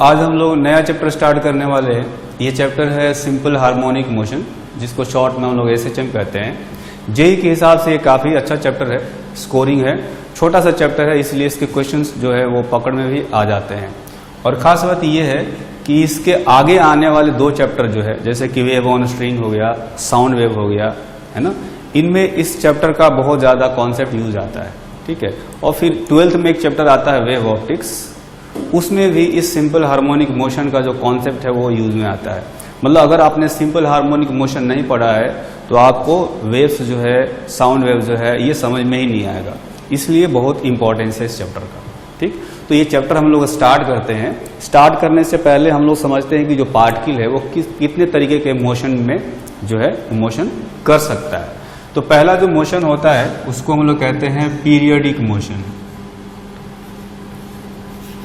आज हम लोग नया चैप्टर स्टार्ट करने वाले हैं। ये चैप्टर है सिंपल हार्मोनिक मोशन, जिसको शॉर्ट में हम लोग एसएचएम कहते हैं। जेई के हिसाब से ये काफ़ी अच्छा चैप्टर है, स्कोरिंग है, छोटा सा चैप्टर है, इसलिए इसके क्वेश्चंस जो है वो पकड़ में भी आ जाते हैं। और ख़ास बात ये है कि इसके आगे आने वाले दो चैप्टर जो है, जैसे कि वेव ऑन स्ट्रिंग हो गया, साउंड वेव हो गया, है ना, इनमें इस चैप्टर का बहुत ज़्यादा कॉन्सेप्ट यूज आता है। ठीक है। और फिर 12th में एक चैप्टर आता है वेव ऑप्टिक्स, उसमें भी इस सिंपल हार्मोनिक मोशन का जो कॉन्सेप्ट है वो यूज में आता है। मतलब अगर आपने सिंपल हार्मोनिक मोशन नहीं पढ़ा है तो आपको वेव्स जो है, साउंड वेव जो है, ये समझ में ही नहीं आएगा। इसलिए बहुत इंपॉर्टेंस है इस चैप्टर का। ठीक, तो ये चैप्टर हम लोग स्टार्ट करते हैं। स्टार्ट करने से पहले हम लोग समझते हैं कि जो पार्टिकल है वो कितने तरीके के मोशन में जो है मोशन कर सकता है। तो पहला जो मोशन होता है उसको हम लोग कहते हैं पीरियडिक मोशन।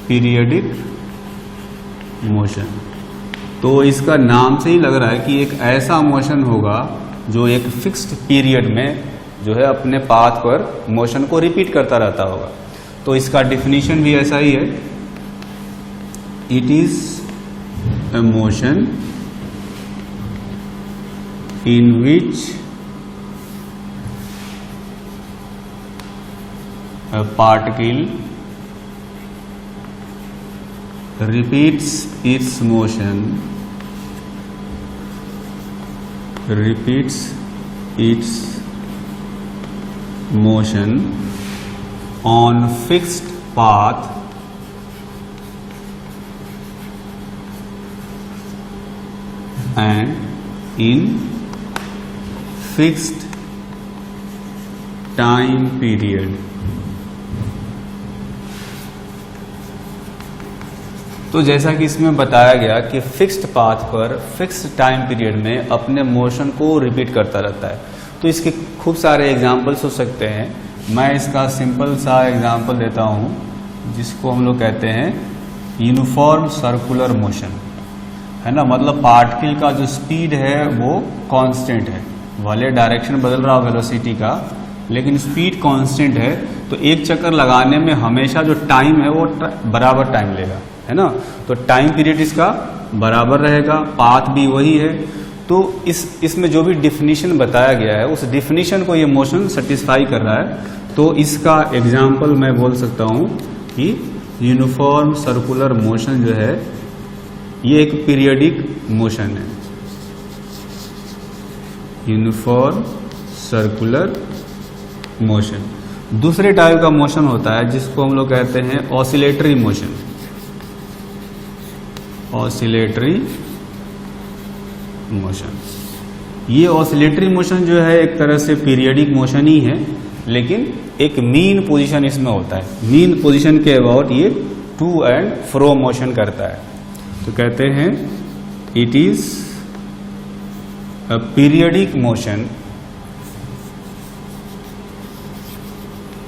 पीरियडिक मोशन, तो इसका नाम से ही लग रहा है कि एक ऐसा मोशन होगा जो एक फिक्स्ड पीरियड में जो है अपने पाथ पर मोशन को रिपीट करता रहता होगा। तो इसका डिफिनीशन भी ऐसा ही है, it is a motion in which a particle repeats its motion on fixed path and in fixed time period। तो जैसा कि इसमें बताया गया कि फिक्स्ड पाथ पर फिक्स्ड टाइम पीरियड में अपने मोशन को रिपीट करता रहता है। तो इसके खूब सारे एग्जाम्पल्स हो सकते हैं। मैं इसका सिंपल सा एग्जाम्पल देता हूँ, जिसको हम लोग कहते हैं यूनिफॉर्म सर्कुलर मोशन, है ना। मतलब पार्टिकल का जो स्पीड है वो कांस्टेंट है, भले डायरेक्शन बदल रहा हो वेलोसिटी का, लेकिन स्पीड कांस्टेंट है। तो एक चक्कर लगाने में हमेशा जो टाइम है वो बराबर टाइम लेगा, है ना। तो टाइम पीरियड इसका बराबर रहेगा, पाथ भी वही है। तो इसमें जो भी डिफिनीशन बताया गया है उस डिफिनीशन को ये मोशन सेटिस्फाई कर रहा है। तो इसका एग्जाम्पल मैं बोल सकता हूँ कि यूनिफॉर्म सर्कुलर मोशन जो है ये एक पीरियडिक मोशन है। Uniform circular motion. दूसरे टाइप का मोशन होता है जिसको हम लोग कहते हैं ऑसिलेटरी मोशन। ऑसिलेटरी मोशन, ये ऑसिलेटरी मोशन जो है एक तरह से पीरियडिक मोशन ही है, लेकिन एक मीन पोजीशन इसमें होता है। मीन पोजीशन के अबाउट ये टू एंड फ्रो मोशन करता है। तो कहते हैं it is a periodic motion,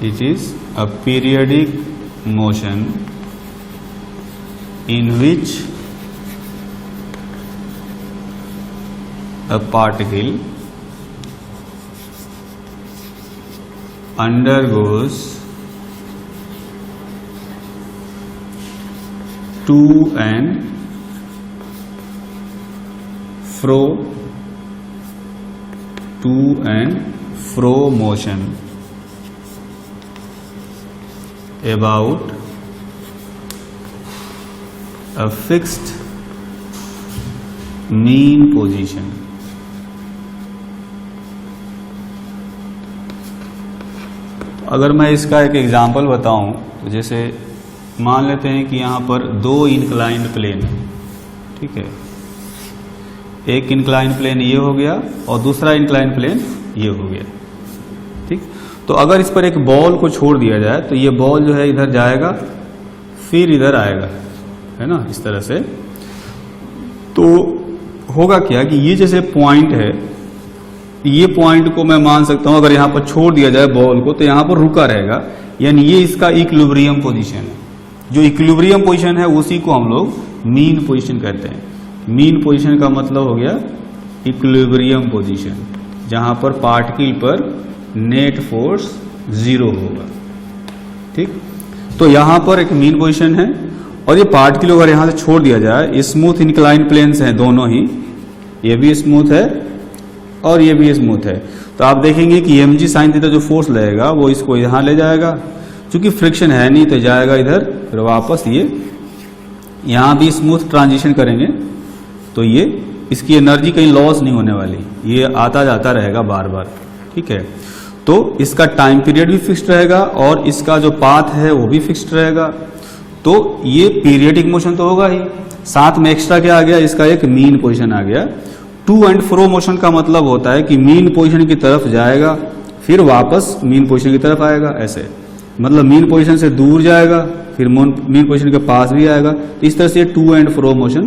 it is a periodic motion in which a particle undergoes to and fro motion about a fixed mean position। अगर मैं इसका एक एग्जांपल बताऊं तो जैसे मान लेते हैं कि यहाँ पर दो इंक्लाइंड प्लेन है। ठीक है, एक इंक्लाइंड प्लेन ये हो गया और दूसरा इंक्लाइंड प्लेन ये हो गया। ठीक, तो अगर इस पर एक बॉल को छोड़ दिया जाए तो ये बॉल जो है इधर जाएगा फिर इधर आएगा, है ना, इस तरह से। तो होगा क्या कि ये जैसे पॉइंट है, ये पॉइंट को मैं मान सकता हूं अगर यहां पर छोड़ दिया जाए बॉल को तो यहां पर रुका रहेगा, यानी ये इसका इक्विलिब्रियम पोजीशन है। जो इक्विलिब्रियम पोजीशन है उसी को हम लोग मीन पोजीशन कहते हैं। मीन पोजीशन का मतलब हो गया इक्विलिब्रियम पोजीशन, जहां पर पार्टिकल पर नेट फोर्स 0 होगा। ठीक, तो यहां पर एक मीन पोजीशन है और ये पार्टिकल अगर यहां से छोड़ दिया जाए, स्मूथ इंक्लाइन प्लेन्स हैं दोनों ही, ये भी स्मूथ है और ये भी स्मूथ है, तो आप देखेंगे कि mg sin थीटा जो फोर्स लगेगा वो इसको यहां ले जाएगा, क्योंकि फ्रिक्शन है नहीं तो जाएगा इधर, फिर वापस ये यहां भी स्मूथ ट्रांजिशन करेंगे, तो ये इसकी एनर्जी कहीं लॉस नहीं होने वाली, ये आता जाता रहेगा बार बार। ठीक है, तो इसका टाइम पीरियड भी फिक्स्ड रहेगा और इसका जो पाथ है वो भी फिक्स्ड रहेगा, तो ये पीरियडिक मोशन तो होगा ही, साथ में एक्स्ट्रा क्या आ गया, इसका एक मीन पोजीशन आ गया। टू एंड फ्रो मोशन का मतलब होता है कि मीन पोजीशन की तरफ जाएगा फिर वापस मीन पोजीशन की तरफ आएगा, ऐसे मतलब मीन पोजीशन से दूर जाएगा फिर मीन पोजीशन के पास भी आएगा, तो इस तरह से टू एंड फ्रो मोशन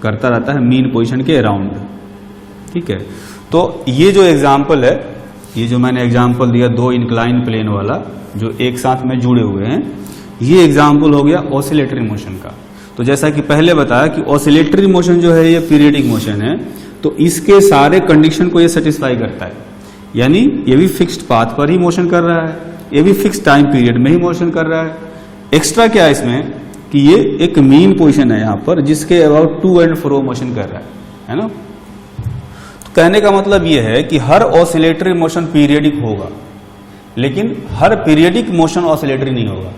करता रहता है मीन पोजीशन के अराउंड। ठीक है, तो ये जो एग्जाम्पल है, ये जो मैंने एग्जाम्पल दिया दो इंक्लाइन प्लेन वाला जो एक साथ में जुड़े हुए हैं, ये एग्जाम्पल हो गया ऑसिलेटरी मोशन का। तो जैसा कि पहले बताया कि ऑसिलेटरी मोशन जो है ये पीरियडिक मोशन है, तो इसके सारे कंडीशन को ये सेटिस्फाई करता है, यानी ये भी फिक्स्ड पाथ पर ही मोशन कर रहा है, ये भी फिक्स्ड टाइम पीरियड में ही मोशन कर रहा है। एक्स्ट्रा क्या है इसमें कि ये एक मीन पोजीशन है यहाँ पर जिसके about to and fro motion कर रहा है ना। तो कहने का मतलब ये है कि हर ऑसिलेटरी मोशन पीरियडिक होगा, लेकिन हर पीरियडिक मोशन ऑसिलेटरी नहीं होगा।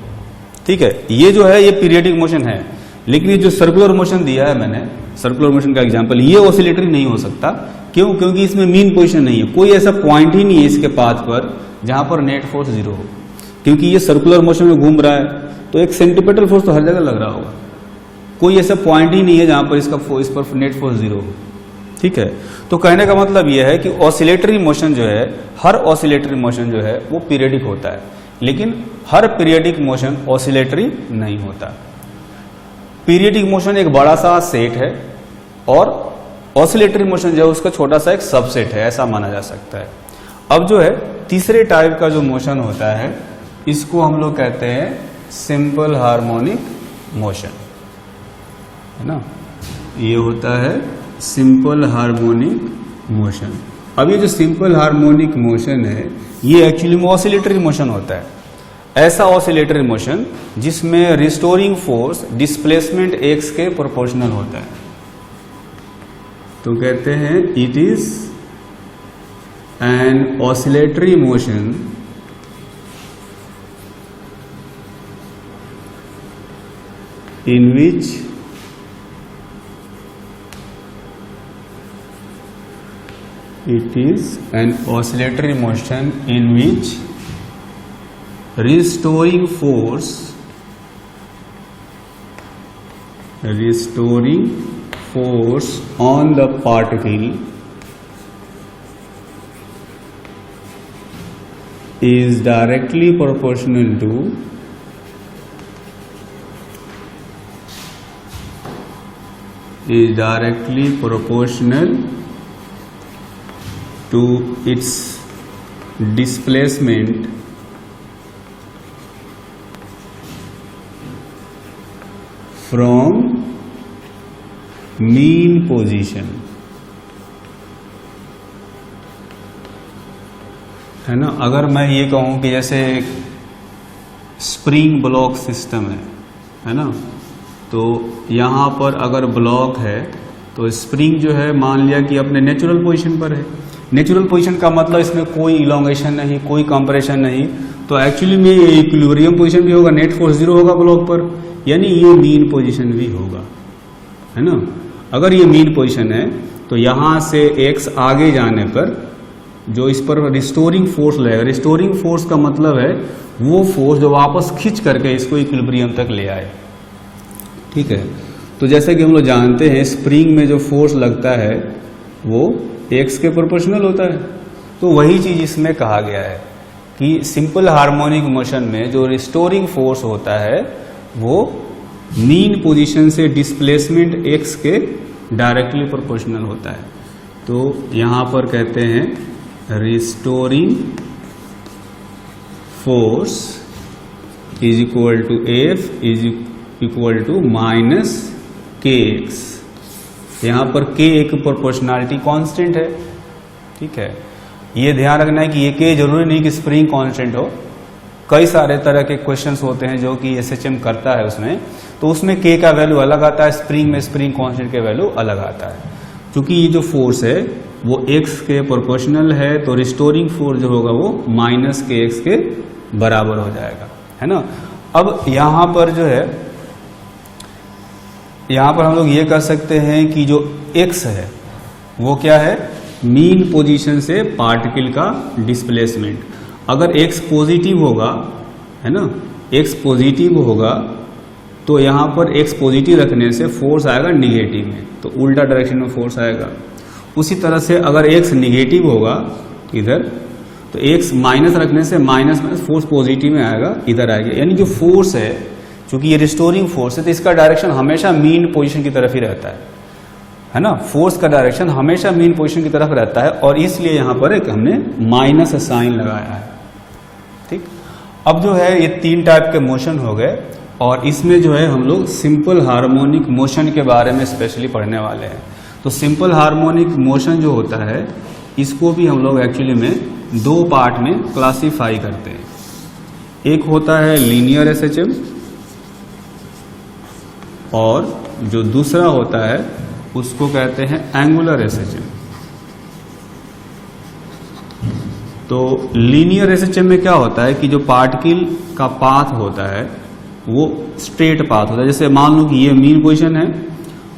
ठीक है, ये जो है ये पीरियडिक मोशन है, लेकिन ये जो सर्कुलर मोशन दिया है मैंने, सर्कुलर मोशन का एग्जांपल, ये ऑसिलेटरी नहीं हो सकता। क्यों? क्योंकि इसमें मीन पोजीशन नहीं है, कोई ऐसा पॉइंट ही नहीं है इसके पाथ पर जहां पर नेट फोर्स जीरो हो, क्योंकि ये सर्कुलर मोशन में घूम रहा है, तो एक सेंटीपिटल फोर्स तो हर जगह लग रहा होगा, कोई ऐसा पॉइंट ही नहीं है जहां पर इस पर नेट फोर्स जीरो हो। ठीक है, तो कहने का मतलब यह है कि ऑसिलेटरी मोशन जो है, हर ऑसिलेटरी मोशन जो है वो पीरियडिक होता है, लेकिन हर पीरियडिक मोशन ऑसिलेटरी नहीं होता। पीरियडिक मोशन एक बड़ा सा सेट है और ऑसिलेटरी मोशन जो है उसका छोटा सा एक सबसेट है, ऐसा माना जा सकता है। अब जो है तीसरे टाइप का जो मोशन होता है, इसको हम लोग कहते हैं सिंपल हार्मोनिक मोशन, है ना। ये होता है सिंपल हार्मोनिक मोशन। अब ये जो सिंपल हार्मोनिक मोशन है, ये एक्चुअली में ऑसिलेटरी मोशन होता है, ऐसा ऑसिलेटरी मोशन जिसमें रिस्टोरिंग फोर्स डिस्प्लेसमेंट एक्स के प्रोपोर्शनल होता है। तो कहते हैं it is an oscillatory motion in which it is an oscillatory motion in which restoring force on the particle is directly proportional to its displacement from mean position, है ना। अगर मैं ये कहूं कि जैसे स्प्रिंग ब्लॉक सिस्टम है ना, तो यहाँ पर अगर ब्लॉक है तो स्प्रिंग जो है मान लिया कि अपने नेचुरल पोजीशन पर है। नेचुरल पोजीशन का मतलब इसमें कोई इलोंगेशन नहीं, कोई कंप्रेशन नहीं, तो एक्चुअली में ये इक्विलिब्रियम पोजीशन भी होगा, नेट फोर्स जीरो होगा ब्लॉक पर, यानी ये मीन पोजीशन भी होगा, है ना। अगर ये मीन पोजीशन है तो यहाँ से एक्स आगे जाने पर जो इस पर रिस्टोरिंग फोर्स लगेगा, रिस्टोरिंग फोर्स का मतलब है वो फोर्स जो वापस खींच करके इसको इक्विलिब्रियम तक ले आए। ठीक है, तो जैसे कि हम लोग जानते हैं स्प्रिंग में जो फोर्स लगता है वो एक्स के प्रोपोर्शनल होता है, तो वही चीज इसमें कहा गया है कि सिंपल हार्मोनिक मोशन में जो रिस्टोरिंग फोर्स होता है वो मीन पोजीशन से डिस्प्लेसमेंट एक्स के डायरेक्टली प्रोपोर्शनल होता है। तो यहां पर कहते हैं restoring force is equal to F is equal to minus K x. यहां पर के एक प्रोपोर्शनैलिटी कांस्टेंट है। ठीक है, ये ध्यान रखना है कि ये के जरूरी नहीं कि स्प्रिंग कांस्टेंट हो, कई सारे तरह के क्वेश्चंस होते हैं जो कि एसएचएम करता है उसमें, तो उसमें के का वैल्यू अलग आता है, स्प्रिंग में स्प्रिंग कांस्टेंट के वैल्यू अलग आता है। क्योंकि ये जो फोर्स है वो एक्स के प्रोपोर्शनल है, तो रिस्टोरिंग फोर्स जो होगा वो माइनस के एक्स के बराबर हो जाएगा, है ना। अब यहां पर जो है, यहां पर हम लोग ये कर सकते हैं कि जो एक्स है वो क्या है, मीन पोजीशन से पार्टिकल का डिस्प्लेसमेंट। अगर एक्स पॉजिटिव होगा, है ना, एक्स पॉजिटिव होगा तो यहां पर एक्स पॉजिटिव रखने से फोर्स आएगा निगेटिव में, तो उल्टा डायरेक्शन में फोर्स आएगा। उसी तरह से अगर एक्स निगेटिव होगा इधर, तो एक्स माइनस रखने से माइनस में फोर्स पॉजिटिव में आएगा, इधर आएगा। यानी जो फोर्स है, चूंकि ये रिस्टोरिंग फोर्स है, तो इसका डायरेक्शन हमेशा मीन पोजीशन की तरफ ही रहता है ना। फोर्स का डायरेक्शन हमेशा मीन पोजीशन की तरफ रहता है, और इसलिए यहां पर एक हमने माइनस साइन लगाया है। ठीक, अब जो है ये 3 टाइप के मोशन हो गए, और इसमें जो है हम लोग सिंपल हार्मोनिक मोशन के बारे में स्पेशली पढ़ने वाले हैं। तो सिंपल हार्मोनिक मोशन जो होता है, इसको भी हम लोग एक्चुअली में 2 पार्ट में क्लासिफाई करते हैं। एक होता है लीनियर एसएचएम, और जो दूसरा होता है उसको कहते हैं एंगुलर एसएचएम। तो लीनियर एसएचएम में क्या होता है कि जो पार्टिकल का पाथ होता है वो स्ट्रेट पाथ होता है। जैसे मान लो कि ये मीन पोजीशन है,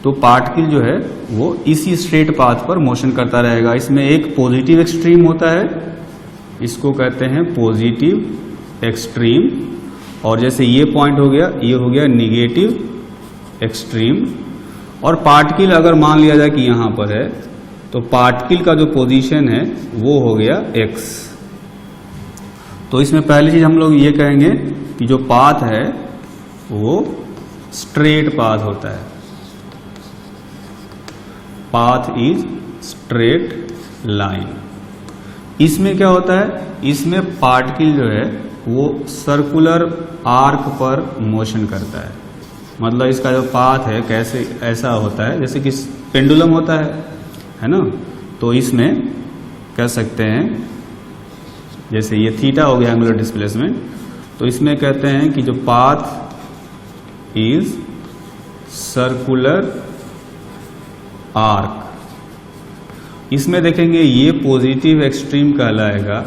तो पार्टिकल जो है वो इसी स्ट्रेट पाथ पर मोशन करता रहेगा। इसमें एक पॉजिटिव एक्सट्रीम होता है, इसको कहते हैं पॉजिटिव एक्सट्रीम, और जैसे ये पॉइंट हो गया, ये हो गया निगेटिव एक्सट्रीम। और पार्टिकल अगर मान लिया जाए कि यहां पर है, तो पार्टिकल का जो पोजीशन है वो हो गया एक्स। तो इसमें पहली चीज हम लोग ये कहेंगे कि जो पाथ है वो स्ट्रेट पाथ होता है, पाथ इज स्ट्रेट लाइन। इसमें क्या होता है, इसमें पार्टिकल जो है वो सर्कुलर आर्क पर मोशन करता है। मतलब इसका जो पाथ है कैसे ऐसा होता है, जैसे कि पेंडुलम होता है ना। तो इसमें कह सकते हैं, जैसे ये थीटा हो गया एंगुलर डिस्प्लेसमेंट, तो इसमें कहते हैं कि जो पाथ इज सर्कुलर आर्क। इसमें देखेंगे ये पॉजिटिव एक्सट्रीम कहलाएगा,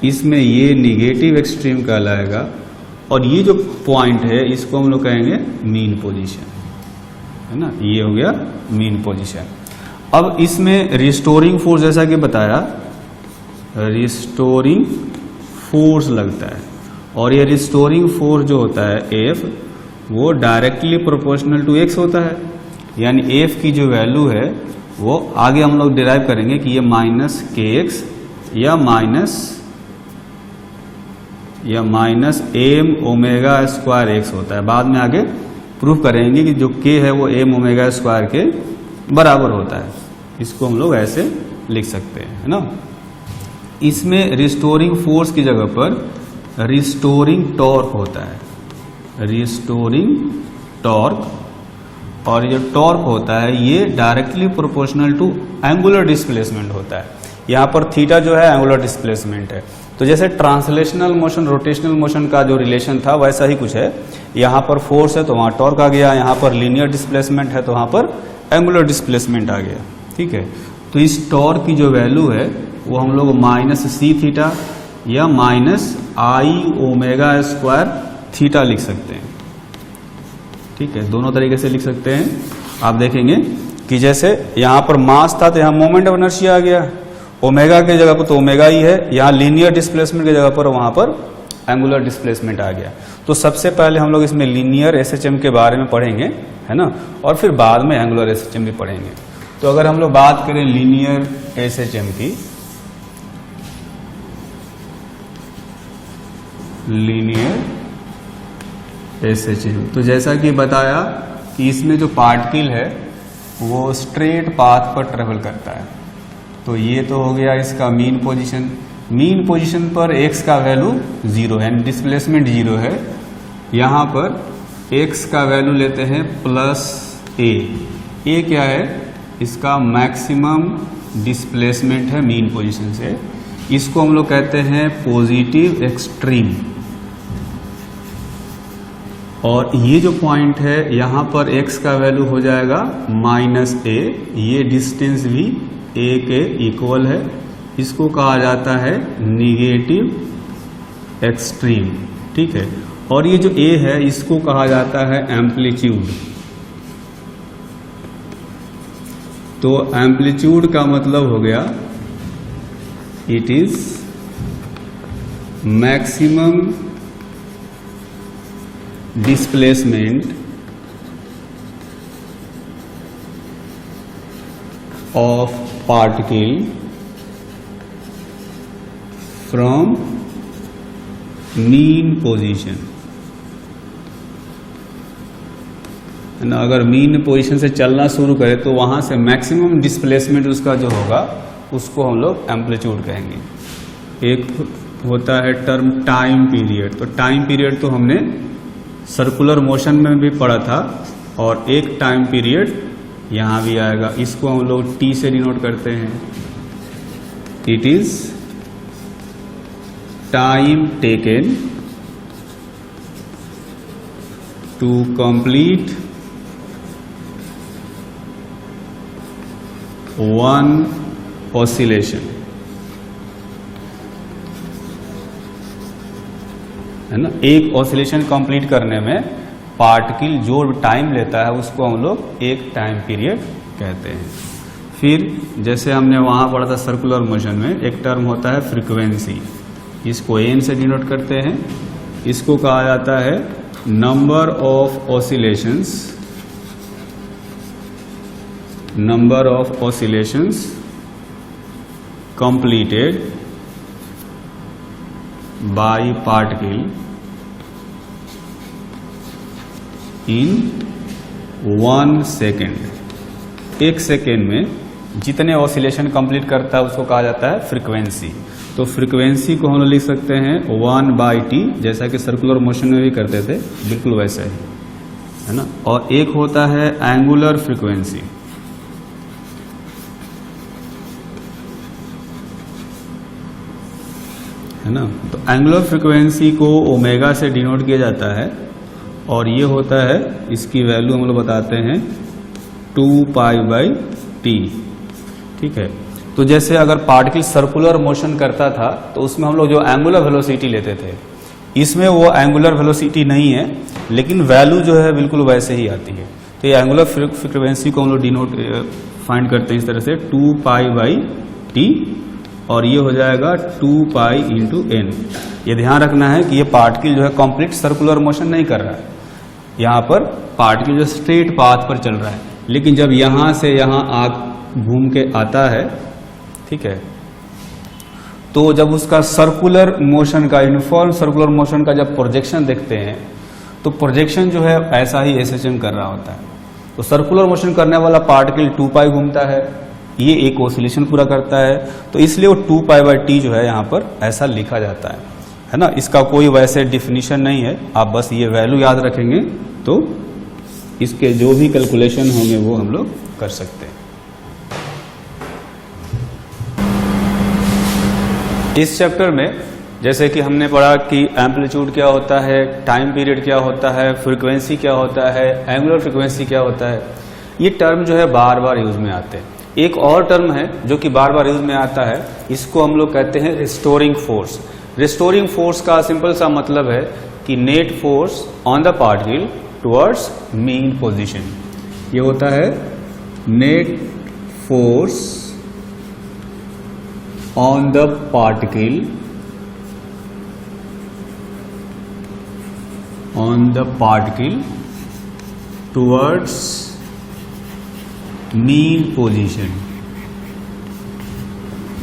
इसमें ये निगेटिव एक्सट्रीम कहलाएगा, और ये जो पॉइंट है इसको हम लोग कहेंगे मीन पोजीशन, है ना। ये हो गया मीन पोजीशन। अब इसमें रिस्टोरिंग फोर्स, जैसा कि बताया, रिस्टोरिंग फोर्स लगता है, और ये रिस्टोरिंग फोर्स जो होता है एफ, वो डायरेक्टली प्रोपोर्शनल टू एक्स होता है। यानी एफ की जो वैल्यू है वो आगे हम लोग डिराइव करेंगे कि ये माइनस के एक्स या minus M omega square x होता है। बाद में आगे प्रूफ करेंगे कि जो के है वो एम ओमेगा स्क्वायर के बराबर होता है। इसको हम लोग ऐसे लिख सकते हैं, है ना। इसमें रिस्टोरिंग फोर्स की जगह पर रिस्टोरिंग टॉर्क होता है, रिस्टोरिंग टॉर्क। और ये टॉर्क होता है ये directly proportional to angular displacement होता है। यहाँ पर थीटा जो है एंगुलर डिस्प्लेसमेंट है। तो जैसे ट्रांसलेशनल मोशन रोटेशनल मोशन का जो रिलेशन था वैसा ही कुछ है। यहाँ पर फोर्स है तो वहाँ टॉर्क आ गया, यहाँ पर लीनियर डिस्प्लेसमेंट है तो वहाँ पर एंगुलर डिस्प्लेसमेंट आ गया। ठीक है, तो इस टॉर्क की जो वैल्यू है वो हम लोग माइनस सी थीटा या माइनस आई ओमेगा स्क्वायर थीटा लिख सकते हैं। ठीक है, दोनों तरीके से लिख सकते हैं। आप देखेंगे कि जैसे यहाँ पर मास था तो यहाँ मोमेंट ऑफ इनर्शिया आ गया, ओमेगा की जगह पर तो ओमेगा ही है, यहाँ लीनियर डिस्प्लेसमेंट की जगह पर वहां पर एंगुलर डिस्प्लेसमेंट आ गया। तो सबसे पहले हम लोग इसमें लीनियर एसएचएम के बारे में पढ़ेंगे, है ना, और फिर बाद में एंगुलर एसएचएम भी पढ़ेंगे। तो अगर हम लोग बात करें लीनियर एसएचएम की, लीनियर एसएचएम, तो जैसा कि बताया कि इसमें जो पार्टिकल है वो स्ट्रेट पाथ पर ट्रेवल करता है। तो ये तो हो गया इसका मीन पोजीशन। मीन पोजीशन पर x का वैल्यू 0 है, डिस्प्लेसमेंट 0 है। यहाँ पर x का वैल्यू लेते हैं प्लस a क्या है, इसका मैक्सिमम डिस्प्लेसमेंट है मीन पोजीशन से। इसको हम लोग कहते हैं पॉजिटिव एक्सट्रीम। और ये जो पॉइंट है यहाँ पर x का वैल्यू हो जाएगा -a, ये डिस्टेंस भी a के इक्वल है, इसको कहा जाता है निगेटिव एक्सट्रीम। ठीक है, और ये जो a है इसको कहा जाता है एम्पलीट्यूड। तो एम्पलीट्यूड का मतलब हो गया it is maximum displacement of particle from mean position, है ना। अगर मीन पोजीशन से चलना शुरू करे तो वहां से मैक्सिमम डिस्प्लेसमेंट उसका जो होगा उसको हम लोग एम्पलीट्यूड कहेंगे। एक होता है टर्म टाइम पीरियड। तो टाइम पीरियड तो हमने सर्कुलर मोशन में भी पढ़ा था, और एक टाइम पीरियड यहां भी आएगा, इसको हम लोग t से डिनोट करते हैं। It is time taken to complete one oscillation, है ना। एक ऑसिलेशन कंप्लीट करने में पार्टिकल जो टाइम लेता है उसको हम लोग एक टाइम पीरियड कहते हैं। फिर जैसे हमने वहां पढ़ा था सर्कुलर मोशन में एक टर्म होता है फ्रीक्वेंसी, इसको n से डिनोट करते हैं। इसको कहा जाता है number of oscillations completed by particle in 1 second. एक सेकेंड में जितने ऑसिलेशन कंप्लीट करता है उसको कहा जाता है फ्रीक्वेंसी। तो फ्रीक्वेंसी को हम लोग लिख सकते हैं 1/t, जैसा कि सर्कुलर मोशन में भी करते थे, बिल्कुल वैसा ही, है ना। और एक होता है एंगुलर फ्रीक्वेंसी, है ना। तो एंगुलर फ्रीक्वेंसी को ओमेगा से डिनोट किया जाता है, और ये होता है, इसकी वैल्यू हम लोग बताते हैं 2π/t। ठीक है, तो जैसे अगर पार्टिकल सर्कुलर मोशन करता था तो उसमें हम लोग जो एंगुलर वेलोसिटी लेते थे, इसमें वो एंगुलर वेलोसिटी नहीं है, लेकिन वैल्यू जो है बिल्कुल वैसे ही आती है। तो ये एंगुलर फ्रीक्वेंसी को हम लोग डिनोट फाइंड करते हैं इस तरह से 2π/t, और ये हो जाएगा 2π/n। ये ध्यान रखना है कि ये पार्टिकल जो है कंप्लीट सर्कुलर मोशन नहीं कर रहा है, यहाँ पर पार्टिकल जो स्ट्रेट पाथ पर चल रहा है, लेकिन जब यहाँ से यहाँ घूम के आता है, ठीक है, तो जब उसका सर्कुलर मोशन का, यूनिफॉर्म सर्कुलर मोशन का जब प्रोजेक्शन देखते हैं तो प्रोजेक्शन जो है ऐसा ही SHM कर रहा होता है। तो सर्कुलर मोशन करने वाला पार्टिकल 2π घूमता है, ये एक ऑसिलेशन पूरा करता है, तो इसलिए वो 2π/t जो है यहाँ पर ऐसा लिखा जाता है ना। इसका कोई वैसे डिफिनीशन नहीं है, आप बस ये वैल्यू याद रखेंगे तो इसके जो भी कैलकुलेशन होंगे वो हम लोग कर सकते हैं। इस चैप्टर में जैसे कि हमने पढ़ा कि एम्पलीट्यूड क्या होता है, टाइम पीरियड क्या होता है, फ्रीक्वेंसी क्या होता है, एंगुलर फ्रीक्वेंसी क्या होता है, ये टर्म जो है बार बार यूज में आते हैं। एक और टर्म है जो कि बार बार यूज में आता है, इसको हम लोग कहते हैं रिस्टोरिंग फोर्स। रिस्टोरिंग फोर्स का सिंपल सा मतलब है कि net force on the particle towards mean position. ये होता है net force on the particle towards mean position.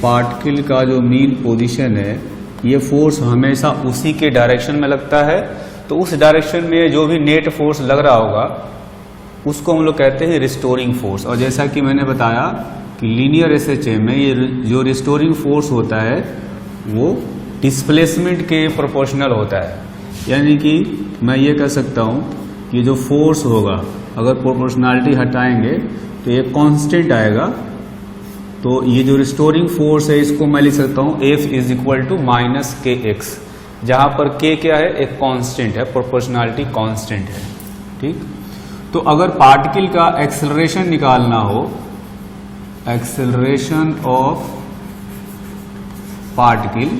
Particle का जो मीन पोजीशन है, ये फोर्स हमेशा उसी के डायरेक्शन में लगता है, तो उस डायरेक्शन में जो भी नेट फोर्स लग रहा होगा उसको हम लोग कहते हैं रिस्टोरिंग फोर्स। और जैसा कि मैंने बताया कि लीनियर SHM में ये जो रिस्टोरिंग फोर्स होता है वो डिस्प्लेसमेंट के प्रोपोर्शनल होता है। यानी कि मैं ये कह सकता हूँ कि जो फोर्स होगा, अगर प्रोपोर्शनैलिटी हटाएंगे तो ये कांस्टेंट आएगा, तो ये जो रिस्टोरिंग फोर्स है इसको मैं लिख सकता हूं F is equal to minus K x, जहां पर K क्या है, एक कांस्टेंट है, प्रोपोर्शनैलिटी कांस्टेंट है। ठीक, तो अगर पार्टिकल का एक्सेलरेशन निकालना हो, acceleration of particle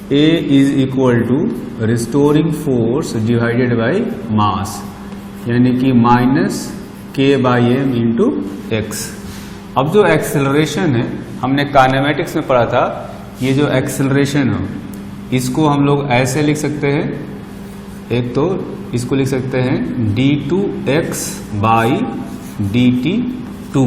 A is equal to restoring force divided by mass, यानी कि माइनस के बाई एम इंटू एक्स। अब जो एक्सेलरेशन है, हमने काइनेमेटिक्स में पढ़ा था, ये जो एक्सेलरेशन है इसको हम लोग ऐसे लिख सकते हैं, एक तो इसको लिख सकते हैं d2x बाई dt2,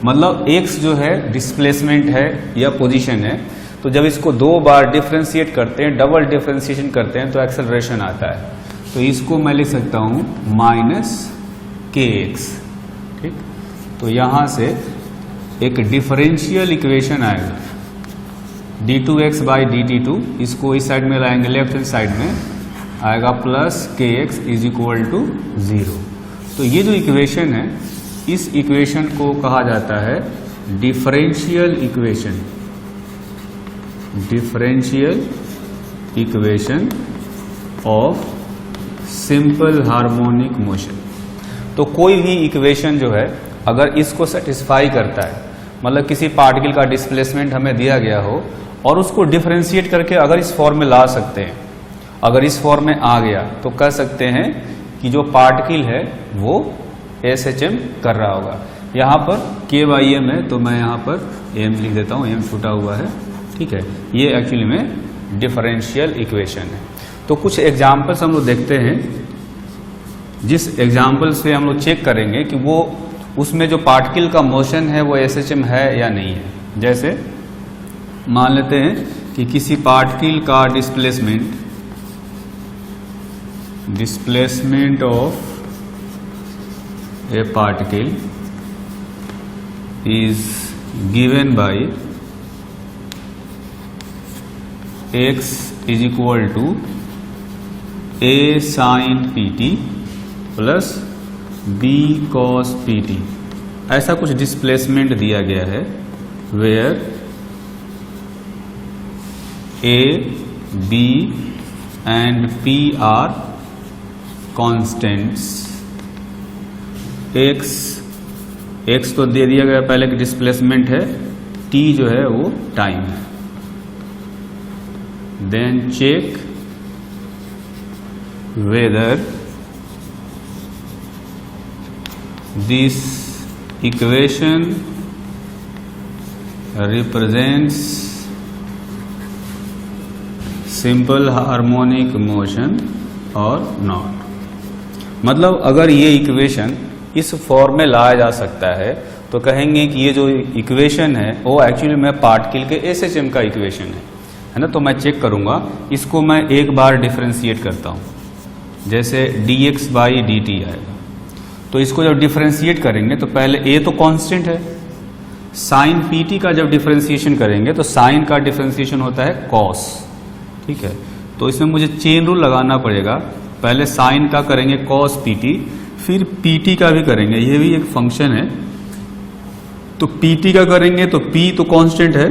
मतलब x जो है डिस्प्लेसमेंट है या पोजीशन है, तो जब इसको दो बार डिफरेंशिएट करते हैं, डबल डिफरेंशिएशन करते हैं तो एक्सेलरेशन आता है। तो इसको मैं लिख सकता हूं माइनस के एक्स। ठीक, तो यहां से एक डिफरेंशियल इक्वेशन आएगा d2x बाई dt2, इसको इस साइड में लाएंगे, लेफ्ट हैंड साइड में आएगा प्लस के एक्स इज इक्वल टू 0। तो ये जो इक्वेशन है, इस इक्वेशन को कहा जाता है differential equation, differential equation of simple harmonic motion. तो कोई भी इक्वेशन जो है अगर इसको सेटिस्फाई करता है, मतलब किसी पार्टिकल का डिस्प्लेसमेंट हमें दिया गया हो और उसको डिफरेंशिएट करके अगर इस फॉर्म में ला सकते हैं, अगर इस फॉर्म में आ गया तो कह सकते हैं कि जो पार्टिकल है वो SHM कर रहा होगा। यहाँ पर k बाई एम है तो मैं यहाँ पर m लिख देता हूँ, m छूटा हुआ है। ठीक है, ये एक्चुअली में डिफरेंशियल इक्वेशन है। तो कुछ एग्जाम्पल्स हम लोग देखते हैं, जिस एग्जाम्पल से हम लोग चेक करेंगे कि वो उसमें जो पार्टिकल का मोशन है वो SHM है या नहीं है। जैसे मान लेते हैं कि किसी पार्टिकल का displacement of a particle is given by x is equal to a sin pt plus b cos pt। ऐसा कुछ डिस्प्लेसमेंट दिया गया है where a, b and p are constants. x तो दे दिया गया पहले कि डिस्प्लेसमेंट है, t जो है वो टाइम है। Then check whether this equation represents simple harmonic motion or not। मतलब अगर ये इक्वेशन इस फॉर्म में लाया जा सकता है तो कहेंगे कि ये जो इक्वेशन है वो एक्चुअली में पार्टिकल के SHM का इक्वेशन है ना। तो मैं चेक करूंगा, इसको मैं एक बार डिफरेंशिएट करता हूं, जैसे dx बाई dt आएगा। तो इसको जब डिफरेंशिएट करेंगे तो पहले a तो कांस्टेंट है, साइन pt का जब डिफरेंशिएशन करेंगे तो साइन का डिफरेंशिएशन होता है cos। ठीक है, तो इसमें मुझे चेन रूल लगाना पड़ेगा, पहले साइन का करेंगे cos pt, फिर pt का भी करेंगे, ये भी एक फंक्शन है। तो pt का करेंगे तो p तो कांस्टेंट है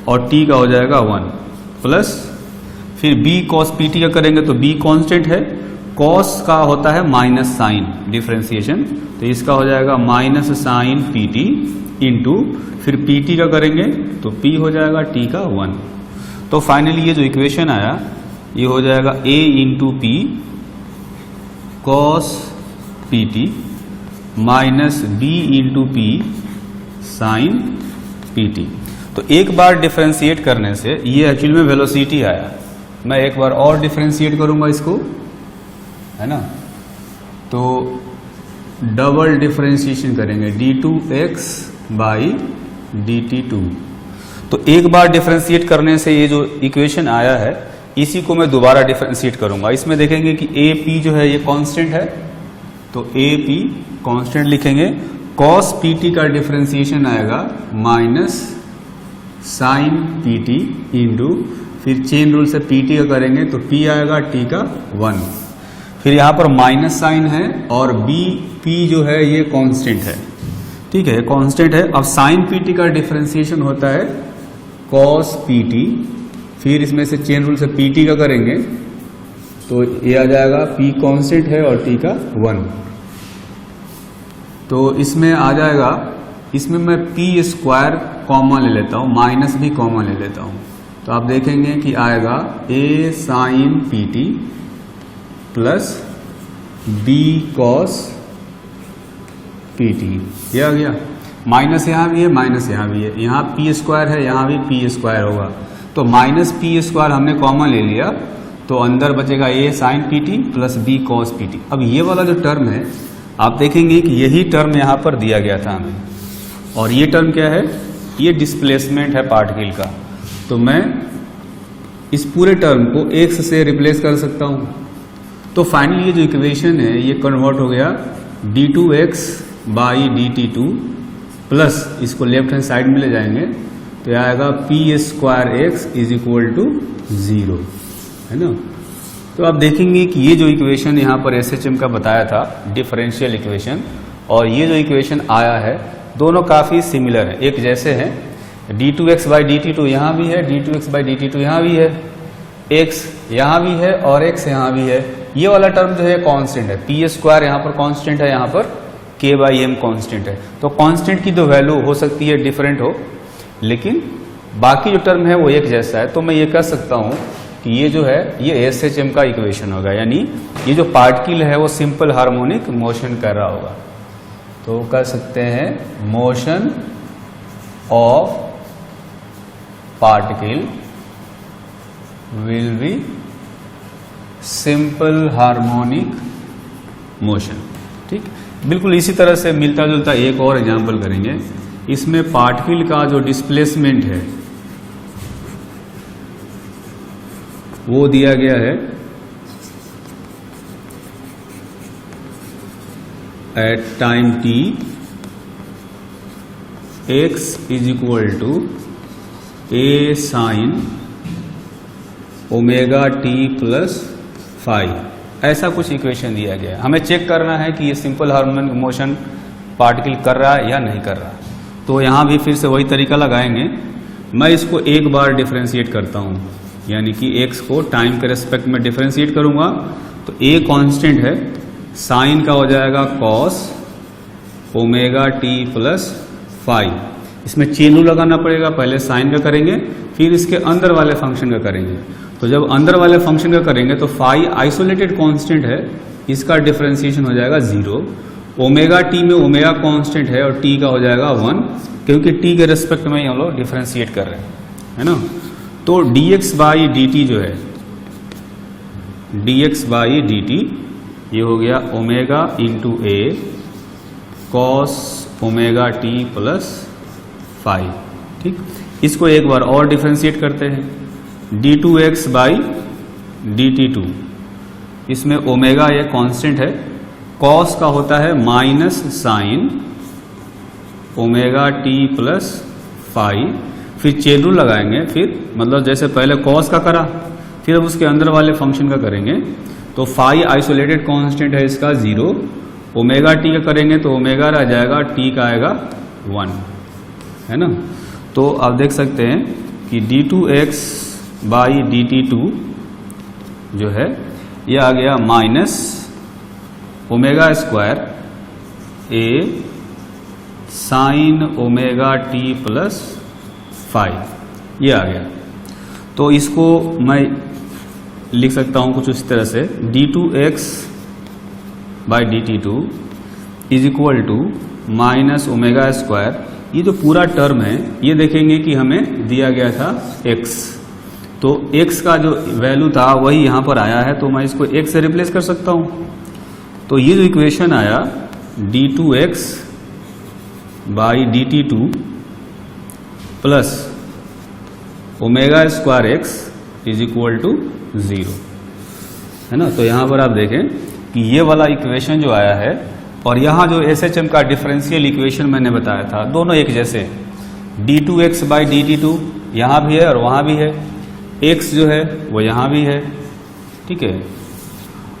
और t का हो जाएगा 1 प्लस, फिर b cos pt का करेंगे तो b कांस्टेंट है, cos का होता है माइनस साइन डिफरेंशिएशन, तो इसका हो जाएगा माइनस साइन pt इंटू, फिर pt का करेंगे तो p हो जाएगा t का 1। तो फाइनली ये जो इक्वेशन आया ये हो जाएगा a into p cos pt minus b into p sine pt। तो एक बार डिफरेंशिएट करने से ये एक्चुअली में वेलोसिटी आया। मैं एक बार और डिफरेंशिएट करूंगा इसको, है ना, तो डबल डिफरेंशिएशन करेंगे d2x बाई dt2। तो एक बार डिफरेंशिएट करने से ये जो इक्वेशन आया है इसी को मैं दोबारा डिफरेंशिएट करूंगा। इसमें देखेंगे कि AP जो है ये कांस्टेंट है, तो AP कांस्टेंट लिखेंगे, cos PT का डिफरेंशिएशन आएगा माइनस साइन PT इंटू, फिर चेन रूल से PT का करेंगे तो P आएगा T का 1, फिर यहाँ पर माइनस साइन है और P जो है ये कांस्टेंट है। ठीक है, कांस्टेंट है। अब साइन पीटी का डिफरेंशिएशन होता है कॉस पीटी, फिर इसमें से चेन रूल से पीटी का करेंगे तो ये आ जाएगा पी कांस्टेंट है और टी का 1, तो इसमें आ जाएगा, इसमें मैं पी स्क्वायर कॉमन ले लेता हूं, माइनस भी कॉमन ले लेता हूं, तो आप देखेंगे कि आएगा a sine p t plus b cos p t, ये आ गया। माइनस यहां भी है, माइनस यहां भी है, यहां पी स्क्वायर है, यहां भी पी स्क्वायर होगा, तो माइनस पी स्क्वायर हमने कॉमन ले लिया, तो अंदर बचेगा a sine p t plus b cos p t. अब ये वाला जो टर्म है आप देखेंगे कि यही टर्म यहां पर दिया गया था हमें, और ये टर्म क्या है, ये डिस्प्लेसमेंट है पार्टिकल का, तो मैं इस पूरे टर्म को x से रिप्लेस कर सकता हूं। तो फाइनली ये जो इक्वेशन है ये कन्वर्ट हो गया d2x बाई dt2 प्लस, इसको लेफ्ट हैंड साइड में ले जाएंगे तो यह आएगा P square x is equal to 0, है ना। तो आप देखेंगे कि ये जो इक्वेशन यहाँ पर एसएचएम का बताया था डिफरेंशियल इक्वेशन, और ये जो इक्वेशन आया है दोनों काफी सिमिलर है, एक जैसे हैं। d2x बाई dt2 यहाँ भी है, d2x बाई dt2 यहाँ भी है, x यहाँ भी है और x यहाँ भी है। ये वाला टर्म जो है कांस्टेंट है, पी स्क्वायर यहाँ पर कांस्टेंट है, यहाँ पर k बाई एम कांस्टेंट है। तो कांस्टेंट की जो वैल्यू हो सकती है डिफरेंट हो, लेकिन बाकी जो टर्म है वो एक जैसा है, तो मैं ये कह सकता हूँ कि ये जो है ये एसएचएम का इक्वेशन होगा, यानी ये जो पार्टिकल है वो सिंपल हार्मोनिक मोशन कर रहा होगा। तो कह सकते हैं motion of particle will be simple harmonic motion. ठीक, बिल्कुल इसी तरह से मिलता जुलता एक और एग्जांपल करेंगे। इसमें पार्टिकल का जो डिस्प्लेसमेंट है वो दिया गया है at time t x is equal to A sine omega T plus 5, ऐसा कुछ इक्वेशन दिया गया है। हमें चेक करना है कि ये सिंपल हार्मोनिक मोशन पार्टिकल कर रहा है या नहीं कर रहा। तो यहां भी फिर से वही तरीका लगाएंगे, मैं इसको एक बार डिफरेंशिएट करता हूं, यानी कि x को टाइम के रेस्पेक्ट में डिफरेंशिएट करूंगा, तो a कांस्टेंट है, साइन का हो जाएगा कॉस ओमेगा टी प्लस 5। इसमें चेन रूल लगाना पड़ेगा, पहले साइन का करेंगे फिर इसके अंदर वाले फंक्शन का करेंगे। तो जब अंदर वाले फंक्शन का करेंगे तो 5 आइसोलेटेड कांस्टेंट है, इसका डिफरेंशिएशन हो जाएगा 0। ओमेगा टी में ओमेगा कांस्टेंट है और t का हो जाएगा 1, क्योंकि t के रेस्पेक्ट में हम लोग डिफरेंशिएट कर रहे हैं, है ना। तो dx बाई dt जो है, dx बाई dt ये हो गया ओमेगा इंटू ए कॉस ओमेगा टी प्लस 5। ठीक, इसको एक बार और डिफरेंशिएट करते हैं, d2x बाई dt2, इसमें ओमेगा ये कांस्टेंट है, कॉस का होता है minus sign omega T plus 5, फिर चेन रूल लगाएंगे, फिर मतलब जैसे पहले कॉस का करा फिर अब उसके अंदर वाले फंक्शन का करेंगे। तो 5 आइसोलेटेड कांस्टेंट है इसका 0, ओमेगा टी का करेंगे तो ओमेगा रह जाएगा, टी का आएगा 1, है ना। तो आप देख सकते हैं कि d2x बाई dt2 जो है ये आ गया माइनस ओमेगा स्क्वायर ए साइन ओमेगा टी प्लस 5, ये आ गया। तो इसको मैं लिख सकता हूं कुछ इस तरह से, d2x by dt2 is equal to minus omega square. ये जो पूरा टर्म है ये देखेंगे कि हमें दिया गया था x, तो x का जो वैल्यू था वही यहां पर आया है, तो मैं इसको x से रिप्लेस कर सकता हूं। तो ये जो इक्वेशन आया d2x by dt2 plus omega square x is equal to 0, है ना। तो यहां पर आप देखें कि ये वाला इक्वेशन जो आया है और यहां जो एसएचएम का डिफरेंशियल इक्वेशन मैंने बताया था दोनों एक जैसे, d2x बाई dt2 यहां भी है और वहां भी है, x जो है वो यहां भी है, ठीक है।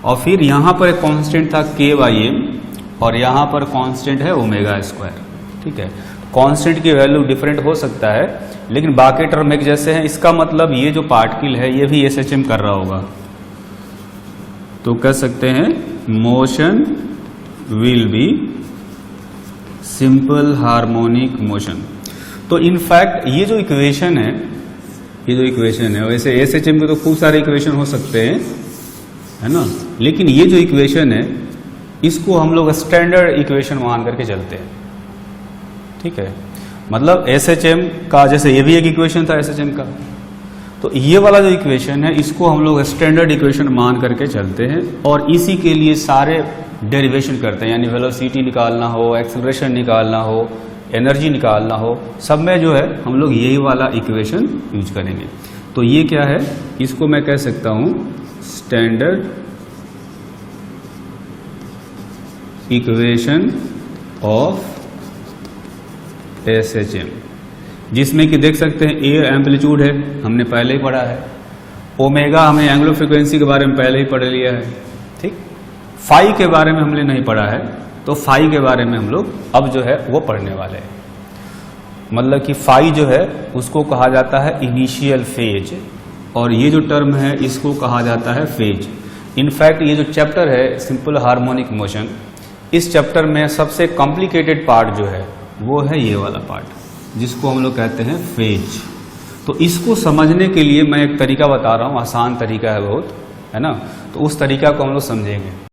और फिर यहां पर एक कांस्टेंट था k बाई एम और यहां पर कांस्टेंट है ओमेगा स्क्वायर, ठीक है। कांस्टेंट की वैल्यू डिफरेंट हो सकता है, लेकिन बाकी टर्म एक जैसे हैं। इसका मतलब ये जो पार्टिकल है ये भी SHM कर रहा होगा, तो कह सकते हैं motion will be simple harmonic motion. तो इनफैक्ट ये जो इक्वेशन है, वैसे SHM के तो खूब सारे इक्वेशन हो सकते हैं, है ना, लेकिन ये जो इक्वेशन है इसको हम लोग स्टैंडर्ड इक्वेशन मान करके चलते हैं, ठीक है। मतलब SHM का, जैसे ये भी एक इक्वेशन था SHM का, तो ये वाला जो इक्वेशन है इसको हम लोग स्टैंडर्ड इक्वेशन मान करके चलते हैं और इसी के लिए सारे डेरिवेशन करते हैं, यानी वेलोसिटी निकालना हो, एक्सेलरेशन निकालना हो, एनर्जी निकालना हो, सब में जो है हम लोग यही वाला इक्वेशन यूज करेंगे। तो ये क्या है, इसको मैं कह सकता हूं स्टैंडर्ड इक्वेशन ऑफ SHM, जिसमें कि देख सकते हैं ए एम्पलीट्यूड है, हमने पहले ही पढ़ा है, ओमेगा हमें एंगुलर फ्रीक्वेंसी के बारे में पहले ही पढ़ लिया है, ठीक। फाई के बारे में हमने नहीं पढ़ा है, तो फाई के बारे में हम लोग अब जो है वो पढ़ने वाले हैं। मतलब कि फाई जो है उसको कहा जाता है इनिशियल फेज, और ये जो टर्म है इसको कहा जाता है फेज। इनफैक्ट ये जो चैप्टर है सिंपल हार्मोनिक मोशन, इस चैप्टर में सबसे कॉम्प्लिकेटेड पार्ट जो है वो है ये वाला पार्ट, जिसको हम लोग कहते हैं फेज। तो इसको समझने के लिए मैं एक तरीका बता रहा हूँ, आसान तरीका है बहुत, है ना, तो उस तरीका को हम लोग समझेंगे।